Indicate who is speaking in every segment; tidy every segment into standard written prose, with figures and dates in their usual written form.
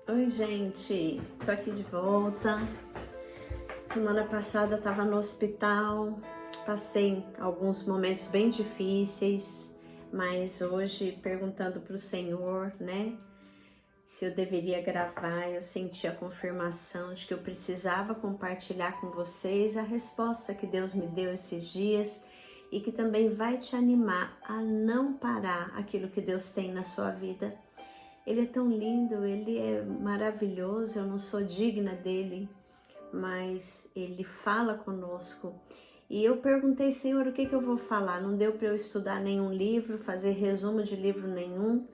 Speaker 1: Oi, gente, tô aqui de volta. Semana passada estava no hospital, passei alguns momentos bem difíceis, mas hoje perguntando para o Senhor, né, se eu deveria gravar, eu senti a confirmação de que eu precisava compartilhar com vocês a resposta que Deus me deu esses dias e que também vai te animar a não parar aquilo que Deus tem na sua vida. Ele é tão lindo, ele é maravilhoso, eu não sou digna dele, mas ele fala conosco. E eu perguntei, Senhor, o que eu vou falar? Não deu para eu estudar nenhum livro, fazer resumo de livro nenhum.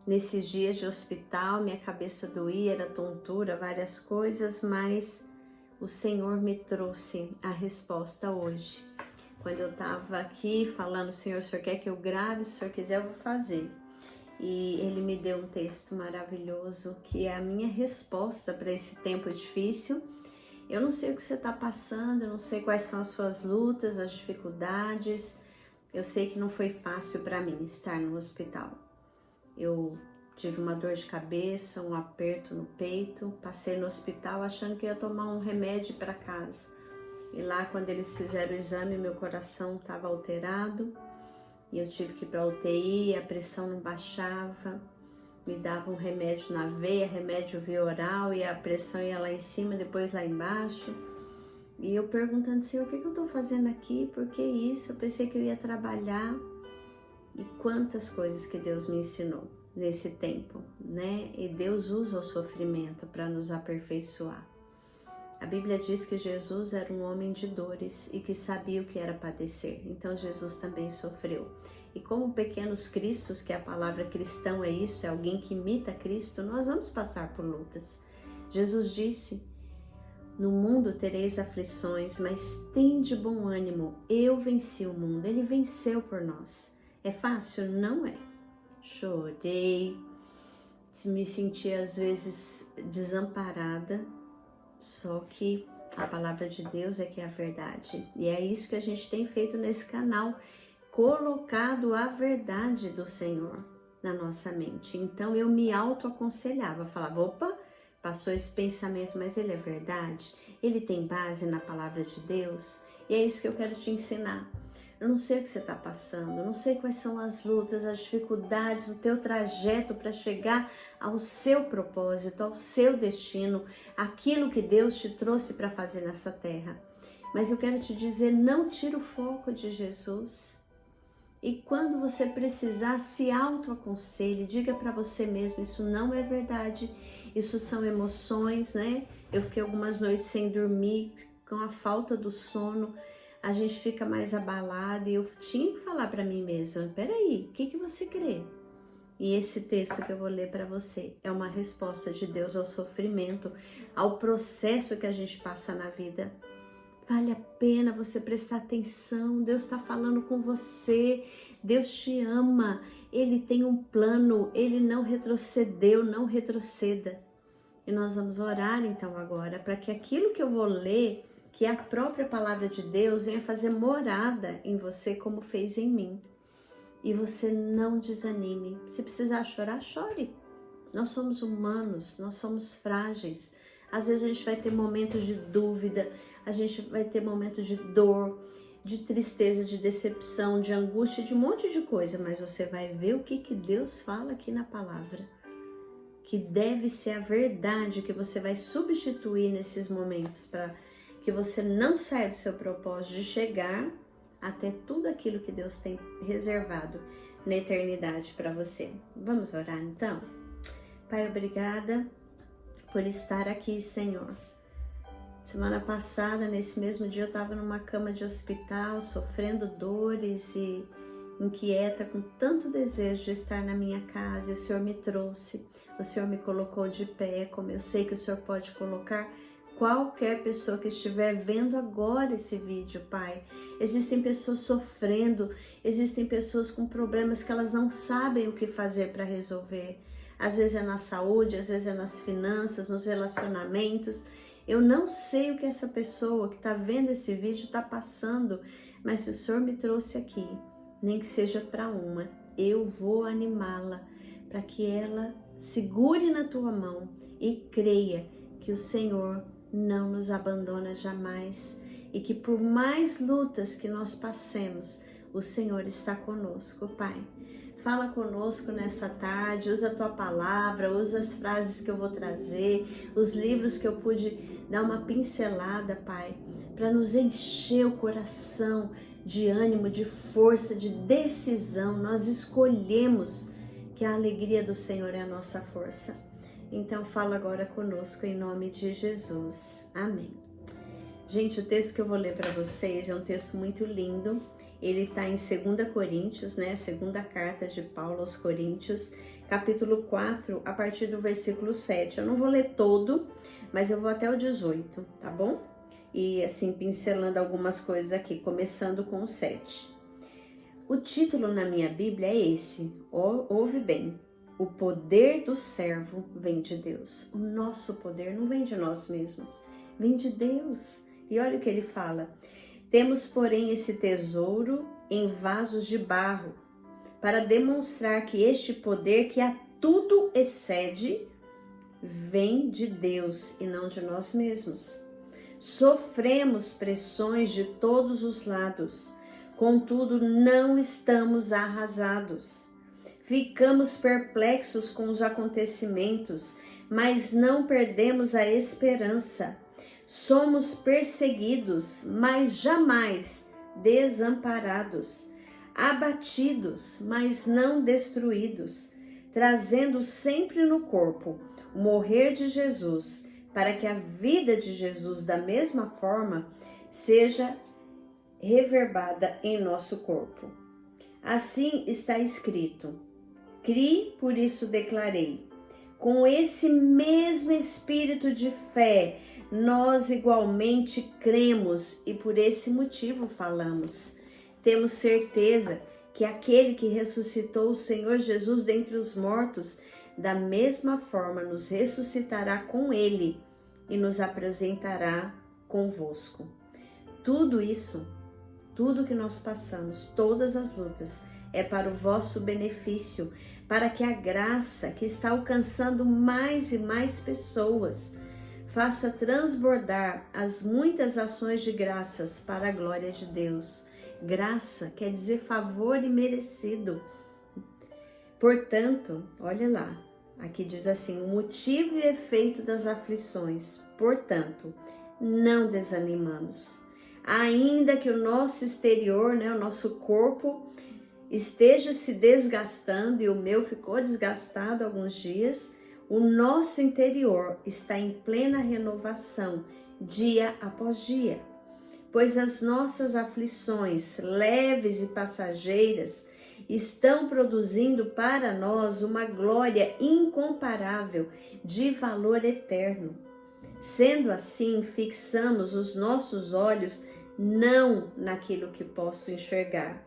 Speaker 1: Nesses dias de hospital, minha cabeça doía, era tontura, várias coisas, mas o Senhor me trouxe a resposta hoje. Quando eu estava aqui falando, Senhor, o Senhor quer que eu grave? Se o Senhor quiser, eu vou fazer. E ele me deu um texto maravilhoso que é a minha resposta para esse tempo difícil. Eu não sei o que você está passando, eu não sei quais são as suas lutas, as dificuldades. Eu sei que não foi fácil para mim estar no hospital. Eu tive uma dor de cabeça, um aperto no peito, passei no hospital achando que ia tomar um remédio para casa. E lá, quando eles fizeram o exame, meu coração estava alterado. E eu tive que ir para a UTI, a pressão não baixava, me davam um remédio na veia, remédio via oral, e a pressão ia lá em cima, depois lá embaixo. E eu perguntando, Senhor, o que eu estou fazendo aqui? Por que isso? Eu pensei que eu ia trabalhar. E quantas coisas que Deus me ensinou nesse tempo, né? E Deus usa o sofrimento para nos aperfeiçoar. A Bíblia diz que Jesus era um homem de dores e que sabia o que era padecer. Então Jesus também sofreu. E como pequenos cristos, que a palavra cristão é isso, é alguém que imita Cristo, nós vamos passar por lutas. Jesus disse, no mundo tereis aflições, mas tende bom ânimo, eu venci o mundo. Ele venceu por nós. É fácil? Não é. Chorei, me senti às vezes desamparada, só que a palavra de Deus é que é a verdade. E é isso que a gente tem feito nesse canal, colocado a verdade do Senhor na nossa mente. Então eu me autoaconselhava, falava, opa, passou esse pensamento, mas ele é verdade? Ele tem base na palavra de Deus? E é isso que eu quero te ensinar. Eu não sei o que você está passando, eu não sei quais são as lutas, as dificuldades, o teu trajeto para chegar ao seu propósito, ao seu destino, aquilo que Deus te trouxe para fazer nessa terra. Mas eu quero te dizer, não tira o foco de Jesus. E quando você precisar, se autoaconselhe, diga para você mesmo, isso não é verdade, isso são emoções, né? Eu fiquei algumas noites sem dormir, com a falta do sono, a gente fica mais abalado e eu tinha que falar para mim mesma, peraí, o que você crê? E esse texto que eu vou ler para você é uma resposta de Deus ao sofrimento, ao processo que a gente passa na vida. Vale a pena você prestar atenção, Deus está falando com você, Deus te ama, Ele tem um plano, Ele não retrocedeu, não retroceda. E nós vamos orar então agora para que aquilo que eu vou ler, que é a própria palavra de Deus, venha fazer morada em você como fez em mim. E você não desanime. Se precisar chorar, chore. Nós somos humanos, nós somos frágeis. Às vezes a gente vai ter momentos de dúvida, a gente vai ter momentos de dor, de tristeza, de decepção, de angústia, de um monte de coisa. Mas você vai ver o que Deus fala aqui na palavra. Que deve ser a verdade que você vai substituir nesses momentos para que você não saia do seu propósito de chegar até tudo aquilo que Deus tem reservado na eternidade para você. Vamos orar então? Pai, obrigada por estar aqui, Senhor. Semana passada, nesse mesmo dia, eu estava numa cama de hospital, sofrendo dores e inquieta, com tanto desejo de estar na minha casa, e o Senhor me trouxe, o Senhor me colocou de pé, como eu sei que o Senhor pode colocar qualquer pessoa que estiver vendo agora esse vídeo, Pai. Existem pessoas sofrendo, existem pessoas com problemas que elas não sabem o que fazer para resolver. Às vezes é na saúde, às vezes é nas finanças, nos relacionamentos. Eu não sei o que essa pessoa que está vendo esse vídeo está passando, mas se o Senhor me trouxe aqui, nem que seja para uma, eu vou animá-la para que ela segure na tua mão e creia que o Senhor não nos abandona jamais e que por mais lutas que nós passemos, o Senhor está conosco, Pai. Fala conosco nessa tarde, usa a tua palavra, usa as frases que eu vou trazer, os livros que eu pude dar uma pincelada, Pai, para nos encher o coração de ânimo, de força, de decisão. Nós escolhemos que a alegria do Senhor é a nossa força. Então fala agora conosco em nome de Jesus. Amém. Gente, o texto que eu vou ler para vocês é um texto muito lindo. Ele está em 2 Coríntios, né? Segunda carta de Paulo aos Coríntios, capítulo 4, a partir do versículo 7. Eu não vou ler todo, mas eu vou até o 18, tá bom? E assim, pincelando algumas coisas aqui, começando com o 7. O título na minha Bíblia é esse, ouve bem. O poder do servo vem de Deus. O nosso poder não vem de nós mesmos, vem de Deus. E olha o que ele fala. Temos, porém, esse tesouro em vasos de barro, para demonstrar que este poder que a tudo excede, vem de Deus e não de nós mesmos. Sofremos pressões de todos os lados, contudo não estamos arrasados. Ficamos perplexos com os acontecimentos, mas não perdemos a esperança. Somos perseguidos, mas jamais desamparados, abatidos, mas não destruídos, trazendo sempre no corpo o morrer de Jesus, para que a vida de Jesus, da mesma forma, seja reverbada em nosso corpo. Assim está escrito: Criei, por isso declarei. Com esse mesmo espírito de fé, nós igualmente cremos e por esse motivo falamos. Temos certeza que aquele que ressuscitou o Senhor Jesus dentre os mortos, da mesma forma nos ressuscitará com ele e nos apresentará convosco. Tudo isso, tudo que nós passamos, todas as lutas, é para o vosso benefício, para que a graça que está alcançando mais e mais pessoas faça transbordar as muitas ações de graças para a glória de Deus. Graça quer dizer favor imerecido. Portanto, olha lá, aqui diz assim, o motivo e efeito das aflições. Portanto, não desanimamos. Ainda que o nosso exterior, né, o nosso corpo, esteja se desgastando, e o meu ficou desgastado há alguns dias, o nosso interior está em plena renovação, dia após dia. Pois as nossas aflições, leves e passageiras, estão produzindo para nós uma glória incomparável, de valor eterno. Sendo assim, fixamos os nossos olhos não naquilo que posso enxergar,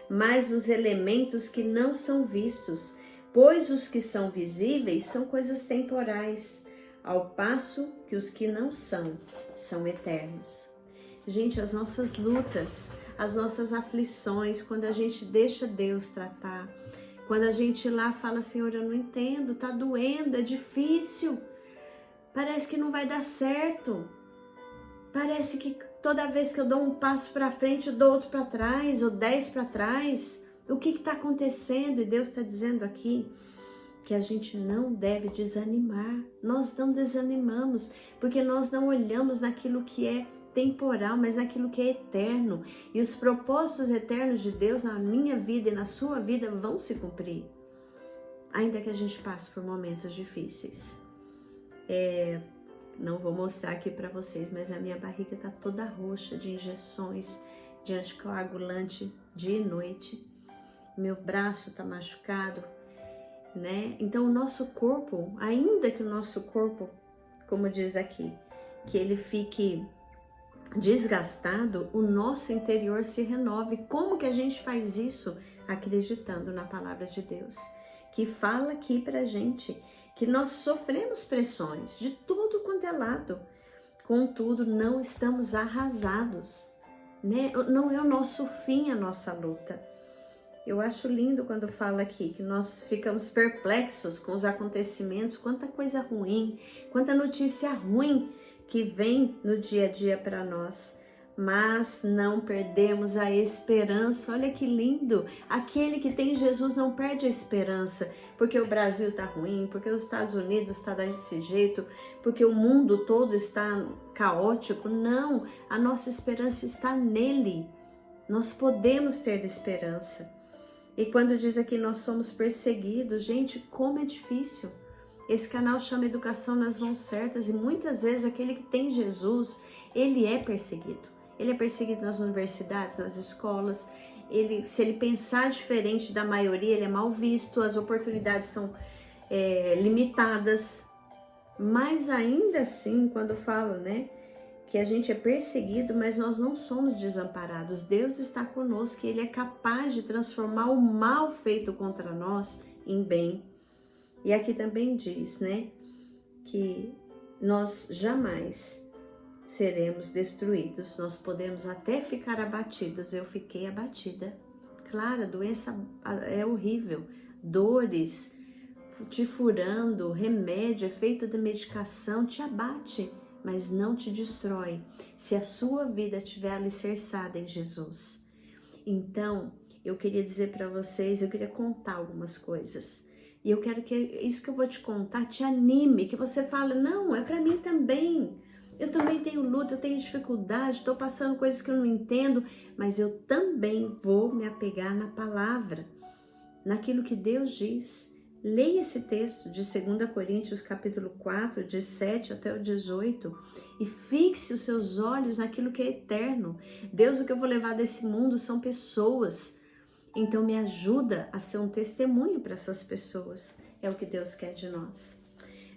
Speaker 1: mas nos elementos que não são vistos, pois os que são visíveis são coisas temporais, ao passo que os que não são eternos. Gente, as nossas lutas, as nossas aflições, quando a gente deixa Deus tratar, quando a gente lá fala, Senhor, eu não entendo, tá doendo, é difícil, parece que não vai dar certo, parece que toda vez que eu dou um passo para frente, eu dou outro para trás, ou 10 para trás. O que está acontecendo? E Deus está dizendo aqui que a gente não deve desanimar. Nós não desanimamos, porque nós não olhamos naquilo que é temporal, mas naquilo que é eterno. E os propósitos eternos de Deus na minha vida e na sua vida vão se cumprir, ainda que a gente passe por momentos difíceis. Não vou mostrar aqui para vocês, mas a minha barriga está toda roxa de injeções de anticoagulante dia e noite. Meu braço está machucado, né? Então o nosso corpo, ainda que o nosso corpo, como diz aqui, que ele fique desgastado, o nosso interior se renove. Como que a gente faz isso? Acreditando na palavra de Deus, que fala aqui pra gente que nós sofremos pressões de tudo quanto é lado, contudo não estamos arrasados, né? Não é o nosso fim a nossa luta. Eu acho lindo quando fala aqui que nós ficamos perplexos com os acontecimentos, quanta coisa ruim, quanta notícia ruim que vem no dia a dia para nós. Mas não perdemos a esperança. Olha que lindo! Aquele que tem Jesus não perde a esperança, porque o Brasil está ruim, porque os Estados Unidos está desse jeito, porque o mundo todo está caótico. Não, a nossa esperança está nele. Nós podemos ter esperança. E quando diz aqui nós somos perseguidos, gente, como é difícil. Esse canal chama Educação nas Mãos Certas e muitas vezes aquele que tem Jesus, ele é perseguido. Ele é perseguido nas universidades, nas escolas. Se ele pensar diferente da maioria, ele é mal visto, as oportunidades são limitadas. Mas ainda assim, quando fala, né, que a gente é perseguido, mas nós não somos desamparados. Deus está conosco e Ele é capaz de transformar o mal feito contra nós em bem. E aqui também diz, né, que nós jamais seremos destruídos. Nós podemos até ficar abatidos. Eu fiquei abatida. Claro, a doença é horrível. Dores te furando, remédio, efeito da medicação te abate, mas não te destrói, se a sua vida estiver alicerçada em Jesus. Então, eu queria dizer para vocês, eu queria contar algumas coisas. E eu quero que isso que eu vou te contar te anime, que você fale, não, é para mim também. Eu também tenho luta, eu tenho dificuldade, estou passando coisas que eu não entendo, mas eu também vou me apegar na palavra, naquilo que Deus diz. Leia esse texto de 2 Coríntios capítulo 4, de 7 até o 18 e fixe os seus olhos naquilo que é eterno. Deus, o que eu vou levar desse mundo são pessoas. Então me ajuda a ser um testemunho para essas pessoas. É o que Deus quer de nós.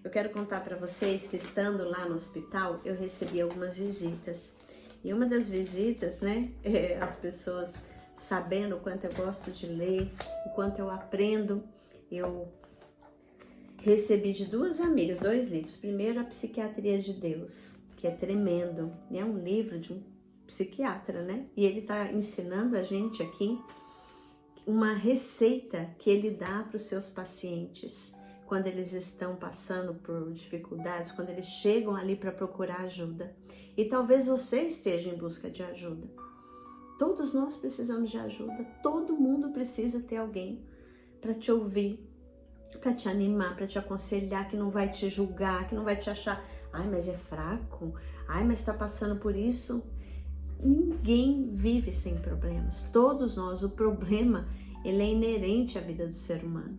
Speaker 1: Eu quero contar para vocês que estando lá no hospital, eu recebi algumas visitas. E uma das visitas, né, as pessoas sabendo o quanto eu gosto de ler, o quanto eu aprendo, eu recebi de duas amigas, 2 livros. Primeiro, A Psiquiatria de Deus, que é tremendo. É um livro de um psiquiatra, né? E ele está ensinando a gente aqui uma receita que ele dá para os seus pacientes quando eles estão passando por dificuldades, quando eles chegam ali para procurar ajuda. E talvez você esteja em busca de ajuda. Todos nós precisamos de ajuda. Todo mundo precisa ter alguém para te ouvir, para te animar, para te aconselhar, que não vai te julgar, que não vai te achar, ai, mas é fraco, ai, mas está passando por isso. Ninguém vive sem problemas. Todos nós, o problema, ele é inerente à vida do ser humano.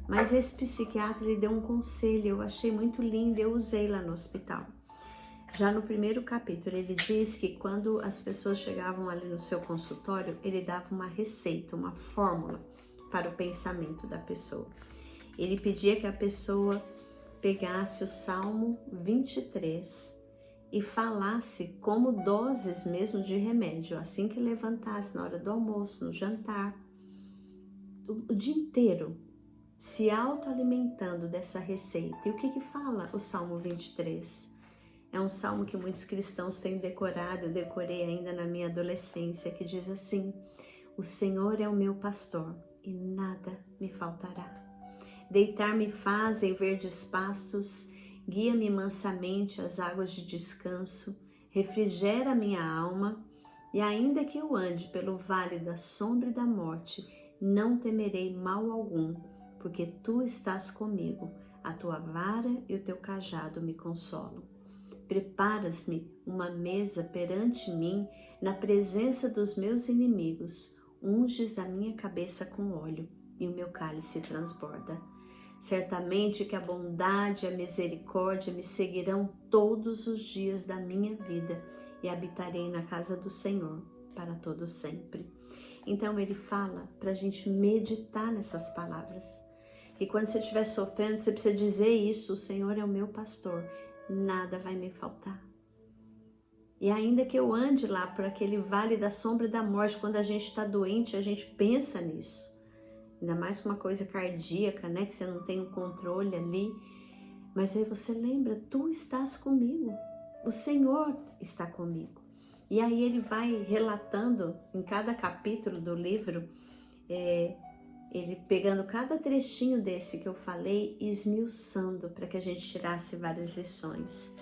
Speaker 1: Mas esse psiquiatra, ele deu um conselho, eu achei muito lindo, eu usei lá no hospital. Já no primeiro capítulo, ele diz que quando as pessoas chegavam ali no seu consultório, ele dava uma receita, uma fórmula para o pensamento da pessoa. Ele pedia que a pessoa pegasse o Salmo 23 e falasse como doses mesmo de remédio, assim que levantasse na hora do almoço, no jantar, o dia inteiro, se autoalimentando dessa receita. E o que fala o Salmo 23? É um salmo que muitos cristãos têm decorado, eu decorei ainda na minha adolescência, que diz assim: o Senhor é o meu pastor e nada me faltará. Deitar-me faz em verdes pastos, guia-me mansamente às águas de descanso, refrigera minha alma, e ainda que eu ande pelo vale da sombra e da morte, não temerei mal algum, porque tu estás comigo, a tua vara e o teu cajado me consolam. Preparas-me uma mesa perante mim, na presença dos meus inimigos, unges a minha cabeça com óleo, e o meu cálice transborda. Certamente que a bondade e a misericórdia me seguirão todos os dias da minha vida e habitarei na casa do Senhor para todo sempre. Então ele fala para a gente meditar nessas palavras. E quando você estiver sofrendo, você precisa dizer isso: o Senhor é o meu pastor, nada vai me faltar. E ainda que eu ande lá por aquele vale da sombra e da morte, quando a gente está doente, a gente pensa nisso. Ainda mais com uma coisa cardíaca, né? Que você não tem um controle ali. Mas aí você lembra, tu estás comigo. O Senhor está comigo. E aí ele vai relatando em cada capítulo do livro ele pegando cada trechinho desse que eu falei e esmiuçando para que a gente tirasse várias lições.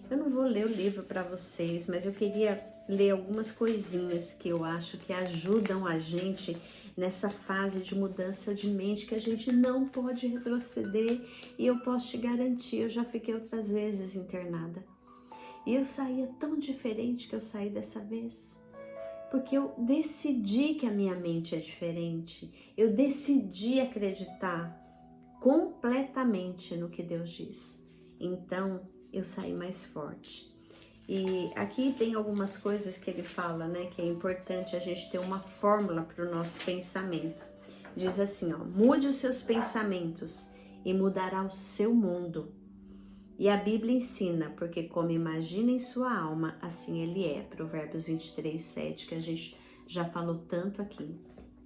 Speaker 1: Eu não vou ler o livro para vocês, mas eu queria ler algumas coisinhas que eu acho que ajudam a gente nessa fase de mudança de mente, que a gente não pode retroceder. E eu posso te garantir, eu já fiquei outras vezes internada. E eu saía tão diferente que eu saí dessa vez. Porque eu decidi que a minha mente é diferente. Eu decidi acreditar completamente no que Deus diz. Então, eu saí mais forte. E aqui tem algumas coisas que ele fala, né, que é importante a gente ter uma fórmula para o nosso pensamento. Diz assim, ó, mude os seus pensamentos e mudará o seu mundo. E a Bíblia ensina, porque como imagina em sua alma, assim ele é. Provérbios 23, 7, que a gente já falou tanto aqui.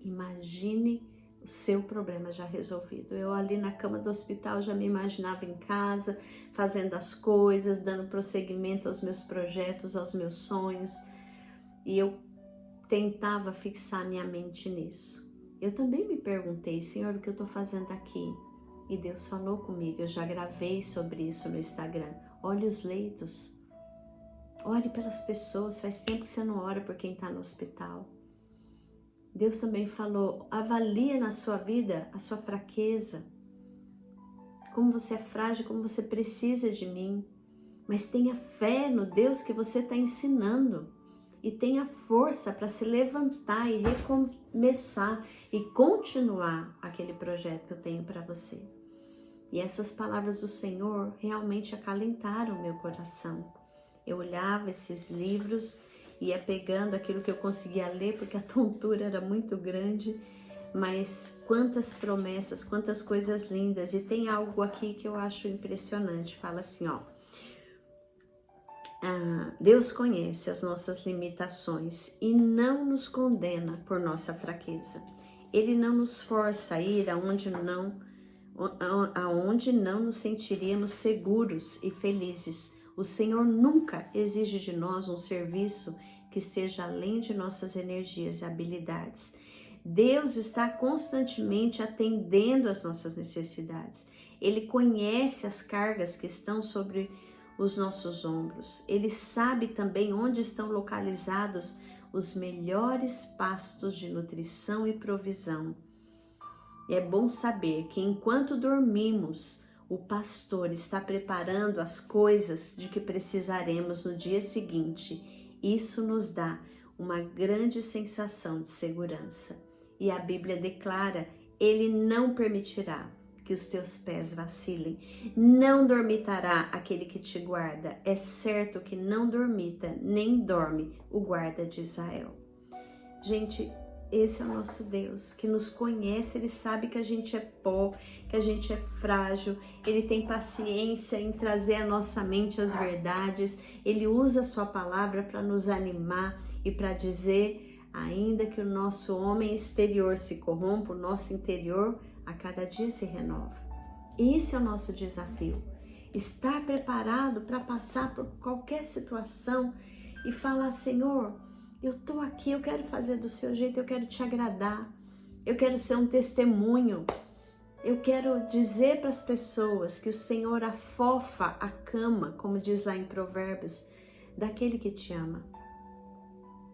Speaker 1: Imagine o seu problema já resolvido. Eu ali na cama do hospital já me imaginava em casa, fazendo as coisas, dando prosseguimento aos meus projetos, aos meus sonhos. E eu tentava fixar minha mente nisso. Eu também me perguntei, Senhor, o que eu estou fazendo aqui? E Deus falou comigo, eu já gravei sobre isso no Instagram. Olhe os leitos, ore pelas pessoas, faz tempo que você não ora por quem está no hospital. Deus também falou, avalie na sua vida a sua fraqueza, como você é frágil, como você precisa de mim, mas tenha fé no Deus que você está ensinando e tenha força para se levantar e recomeçar e continuar aquele projeto que eu tenho para você. E essas palavras do Senhor realmente acalentaram meu coração. Eu olhava esses livros, ia pegando aquilo que eu conseguia ler, porque a tontura era muito grande, mas quantas promessas, quantas coisas lindas. E tem algo aqui que eu acho impressionante, fala assim, ó, Deus conhece as nossas limitações e não nos condena por nossa fraqueza. Ele não nos força a ir aonde não nos sentiríamos seguros e felizes. O Senhor nunca exige de nós um serviço que esteja além de nossas energias e habilidades. Deus está constantemente atendendo às nossas necessidades. Ele conhece as cargas que estão sobre os nossos ombros. Ele sabe também onde estão localizados os melhores pastos de nutrição e provisão. É bom saber que enquanto dormimos, o pastor está preparando as coisas de que precisaremos no dia seguinte. Isso nos dá uma grande sensação de segurança. E a Bíblia declara, ele não permitirá que os teus pés vacilem. Não dormitará aquele que te guarda. É certo que não dormita, nem dorme o guarda de Israel. Gente, esse é o nosso Deus, que nos conhece, Ele sabe que a gente é pó, que a gente é frágil, Ele tem paciência em trazer à nossa mente as verdades, Ele usa a sua palavra para nos animar e para dizer, ainda que o nosso homem exterior se corrompa, o nosso interior a cada dia se renova. Esse é o nosso desafio, estar preparado para passar por qualquer situação e falar, Senhor, eu tô aqui, eu quero fazer do seu jeito, eu quero te agradar, eu quero ser um testemunho, eu quero dizer para as pessoas que o Senhor afofa a cama, como diz lá em Provérbios, daquele que te ama.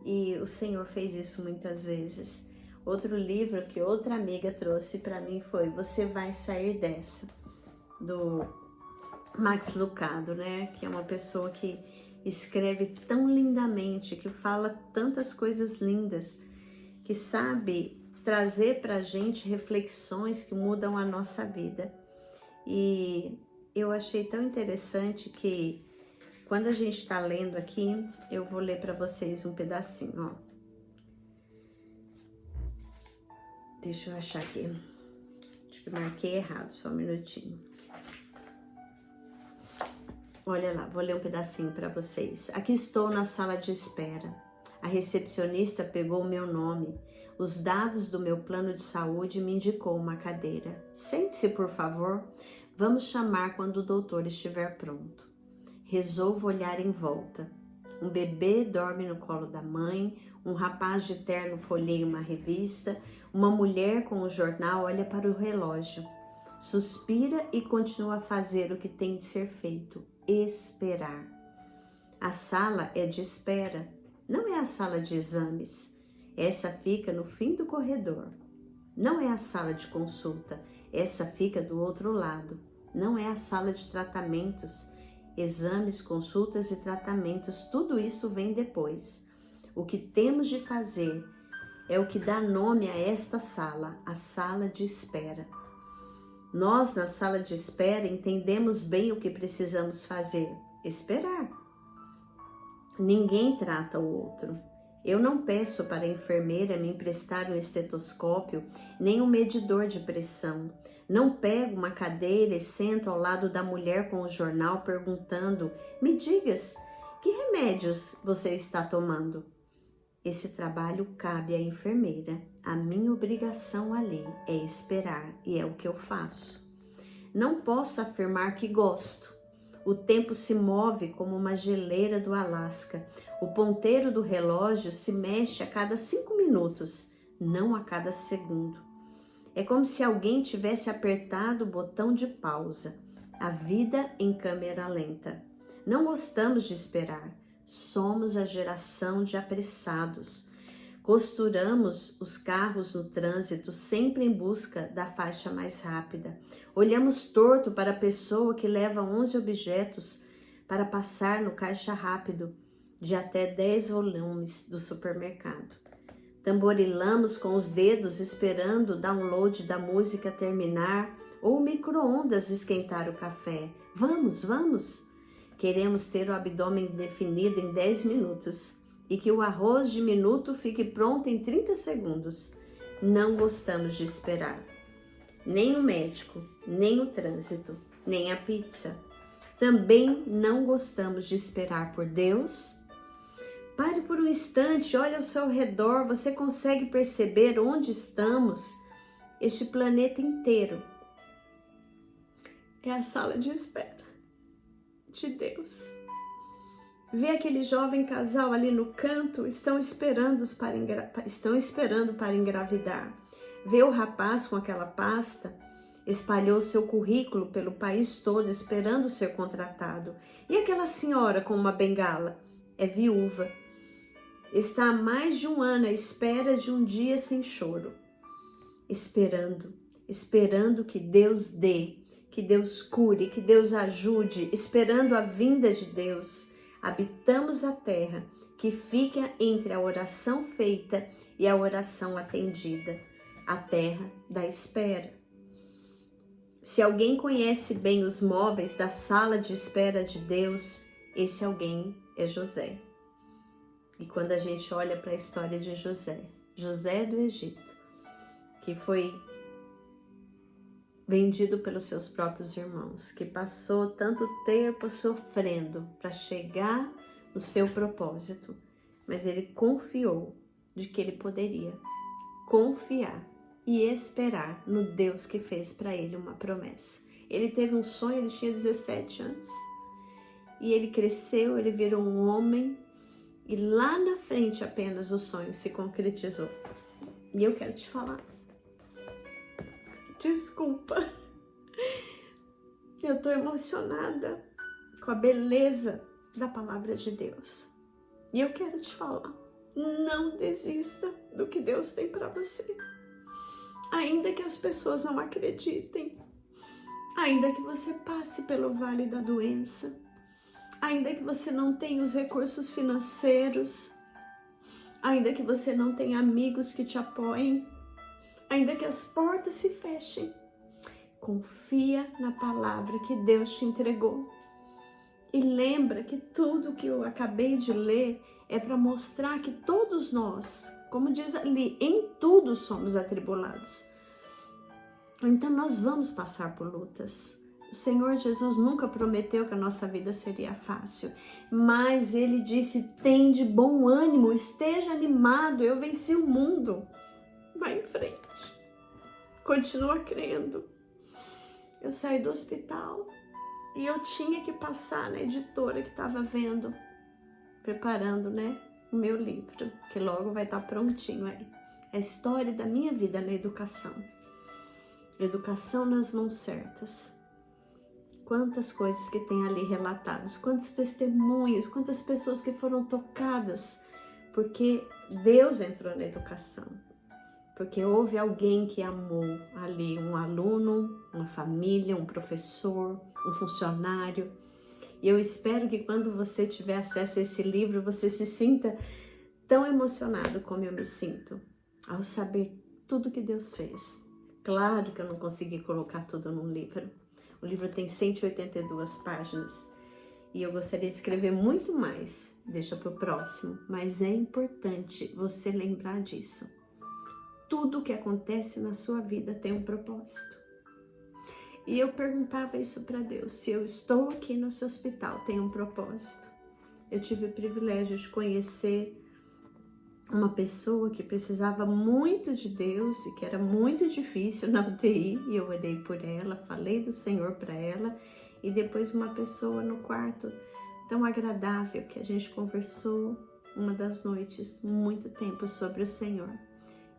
Speaker 1: E o Senhor fez isso muitas vezes. Outro livro que outra amiga trouxe para mim foi Você Vai Sair Dessa, do Max Lucado, né? Que é uma pessoa que escreve tão lindamente, que fala tantas coisas lindas, que sabe trazer para a gente reflexões que mudam a nossa vida. E eu achei tão interessante que quando a gente está lendo aqui, eu vou ler para vocês um pedacinho, ó. Deixa eu achar aqui. Acho que marquei errado, só um minutinho. Olha lá, vou ler um pedacinho para vocês. Aqui estou na sala de espera. A recepcionista pegou o meu nome, os dados do meu plano de saúde e me indicou uma cadeira. Sente-se, por favor. Vamos chamar quando o doutor estiver pronto. Resolvo olhar em volta. Um bebê dorme no colo da mãe, um rapaz de terno folheia uma revista, Uma mulher com o jornal olha para o relógio, suspira e continua a fazer o que tem de ser feito, esperar. A sala é de espera, não é a sala de exames. Essa fica no fim do corredor. Não é a sala de consulta, essa fica do outro lado. Não é a sala de tratamentos, exames, consultas e tratamentos, tudo isso vem depois. O que temos de fazer é o que dá nome a esta sala, a sala de espera. Nós, na sala de espera, entendemos bem o que precisamos fazer, esperar. Ninguém trata o outro. Eu não peço para a enfermeira me emprestar um estetoscópio, nem um medidor de pressão. Não pego uma cadeira e sento ao lado da mulher com o jornal perguntando: me digas, que remédios você está tomando? Esse trabalho cabe à enfermeira. A minha obrigação ali é esperar e é o que eu faço. Não posso afirmar que gosto. O tempo se move como uma geleira do Alasca. O ponteiro do relógio se mexe a cada 5 minutos, não a cada segundo. É como se alguém tivesse apertado o botão de pausa. A vida em câmera lenta. Não gostamos de esperar. Somos a geração de apressados. Costuramos os carros no trânsito sempre em busca da faixa mais rápida. Olhamos torto para a pessoa que leva 11 objetos para passar no caixa rápido de até 10 volumes do supermercado. Tamborilamos com os dedos esperando o download da música terminar ou o micro-ondas esquentar o café. Vamos, vamos! Queremos ter o abdômen definido em 10 minutos e que o arroz de minuto fique pronto em 30 segundos. Não gostamos de esperar. Nem o médico, nem o trânsito, nem a pizza. Também não gostamos de esperar por Deus. Pare por um instante, olhe ao seu redor, você consegue perceber onde estamos? Este planeta inteiro é a sala de espera de Deus. Vê aquele jovem casal ali no canto, estão esperando para engravidar. Vê o rapaz com aquela pasta, espalhou seu currículo pelo país todo esperando ser contratado. E aquela senhora com uma bengala? É viúva. Está há mais de um ano à espera de um dia sem choro. Esperando que Deus dê, que Deus cure, que Deus ajude, esperando a vinda de Deus. Habitamos a terra que fica entre a oração feita e a oração atendida, a terra da espera. Se alguém conhece bem os móveis da sala de espera de Deus, esse alguém é José. E quando a gente olha para a história de José do Egito, que foi vendido pelos seus próprios irmãos, que passou tanto tempo sofrendo para chegar no seu propósito, mas ele confiou de que ele poderia confiar e esperar no Deus que fez para ele uma promessa. Ele teve um sonho, ele tinha 17 anos, e ele cresceu, ele virou um homem, e lá na frente apenas o sonho se concretizou. E eu quero te falar, desculpa, eu tô emocionada com a beleza da palavra de Deus. E eu quero te falar, não desista do que Deus tem para você. Ainda que as pessoas não acreditem, ainda que você passe pelo vale da doença, ainda que você não tenha os recursos financeiros, ainda que você não tenha amigos que te apoiem, ainda que as portas se fechem, confia na palavra que Deus te entregou. E lembra que tudo que eu acabei de ler é para mostrar que todos nós, como diz ali, em tudo somos atribulados. Então nós vamos passar por lutas. O Senhor Jesus nunca prometeu que a nossa vida seria fácil, mas Ele disse, tem de bom ânimo, esteja animado, eu venci o mundo. Vai em frente, continua crendo. Eu saí do hospital e eu tinha que passar na editora que estava preparando, o meu livro, que logo vai estar prontinho aí. a história da minha vida na educação. Educação nas mãos certas. Quantas coisas que tem ali relatadas, quantos testemunhos, quantas pessoas que foram tocadas, porque Deus entrou na educação. Porque houve alguém que amou ali, um aluno, uma família, um professor, um funcionário. E eu espero que quando você tiver acesso a esse livro, você se sinta tão emocionado como eu me sinto, ao saber tudo que Deus fez. Claro que eu não consegui colocar tudo num livro. O livro tem 182 páginas e eu gostaria de escrever muito mais, deixa para o próximo, mas é importante você lembrar disso. Tudo que acontece na sua vida tem um propósito. E eu perguntava isso para Deus, se eu estou aqui nesse hospital, tem um propósito. Eu tive o privilégio de conhecer uma pessoa que precisava muito de Deus e que era muito difícil na UTI, e eu orei por ela, falei do Senhor para ela, e depois uma pessoa no quarto tão agradável que a gente conversou uma das noites, muito tempo, sobre o Senhor.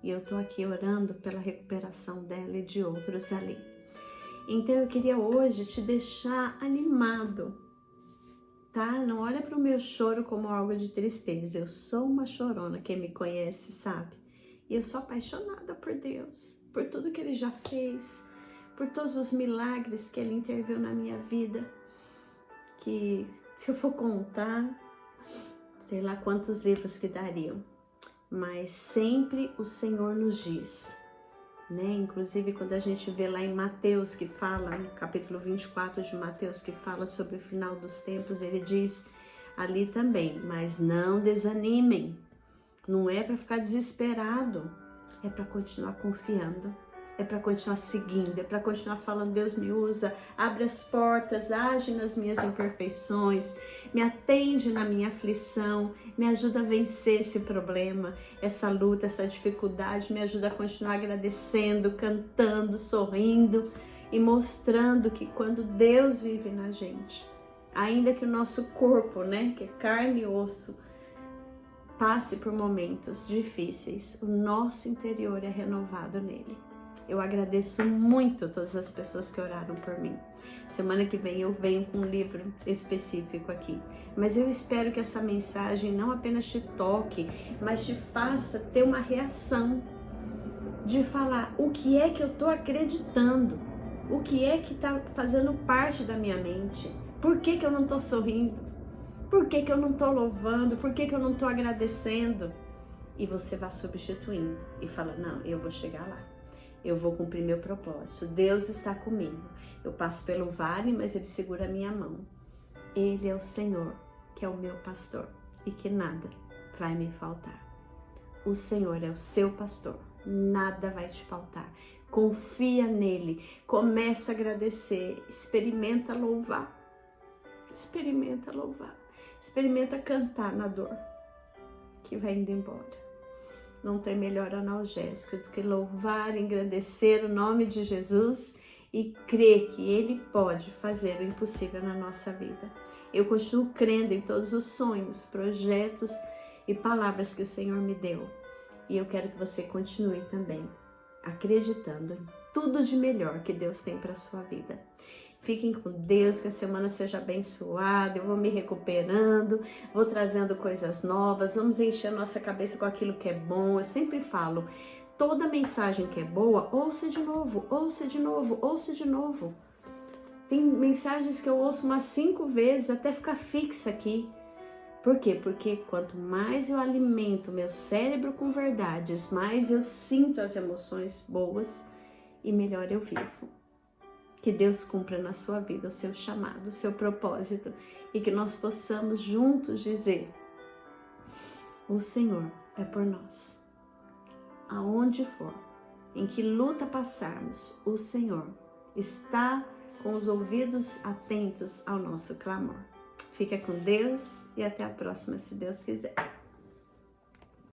Speaker 1: E eu tô aqui orando pela recuperação dela e de outros ali. Então eu queria hoje te deixar animado, tá? Não olha para o meu choro como algo de tristeza. Eu sou uma chorona, quem me conhece sabe. E eu sou apaixonada por Deus, por tudo que Ele já fez, por todos os milagres que Ele interviu na minha vida. Que se eu for contar, sei lá quantos livros que dariam. Mas sempre o Senhor nos diz, né? Inclusive quando a gente vê lá em Mateus, que fala, no capítulo 24 de Mateus, que fala sobre o final dos tempos, ele diz ali também, mas não desanimem, não é para ficar desesperado, é para continuar confiando, é para continuar seguindo, é para continuar falando, Deus me usa, abre as portas, age nas minhas imperfeições, me atende na minha aflição, me ajuda a vencer esse problema, essa luta, essa dificuldade, me ajuda a continuar agradecendo, cantando, sorrindo e mostrando que quando Deus vive na gente, ainda que o nosso corpo, né, que é carne e osso, passe por momentos difíceis, o nosso interior é renovado nele. Eu agradeço muito todas as pessoas que oraram por mim. Semana que vem eu venho com um livro específico aqui. Mas eu espero que essa mensagem não apenas te toque, mas te faça ter uma reação de falar o que é que eu estou acreditando, o que é que está fazendo parte da minha mente, por que eu não estou sorrindo, por que eu não estou louvando, por que eu não estou agradecendo. E você vai substituindo e fala, não, eu vou chegar lá. Eu vou cumprir meu propósito. Deus está comigo. Eu passo pelo vale, mas Ele segura a minha mão. Ele é o Senhor, que é o meu pastor, e que nada vai me faltar. O Senhor é o seu pastor. Nada vai te faltar. Confia nele. Começa a agradecer. Experimenta louvar. Experimenta louvar. Experimenta cantar na dor, que vai indo embora. Não tem melhor analgésico do que louvar e engrandecer o nome de Jesus e crer que Ele pode fazer o impossível na nossa vida. Eu continuo crendo em todos os sonhos, projetos e palavras que o Senhor me deu. E eu quero que você continue também acreditando em tudo de melhor que Deus tem para a sua vida. Fiquem com Deus, que a semana seja abençoada, eu vou me recuperando, vou trazendo coisas novas, vamos encher a nossa cabeça com aquilo que é bom. Eu sempre falo, toda mensagem que é boa, ouça de novo, ouça de novo, ouça de novo. Tem mensagens que eu ouço umas 5 vezes até ficar fixa aqui. Por quê? Porque quanto mais eu alimento meu cérebro com verdades, mais eu sinto as emoções boas e melhor eu vivo. Que Deus cumpra na sua vida o seu chamado, o seu propósito e que nós possamos juntos dizer: o Senhor é por nós. Aonde for, em que luta passarmos, o Senhor está com os ouvidos atentos ao nosso clamor. Fica com Deus e até a próxima, se Deus quiser.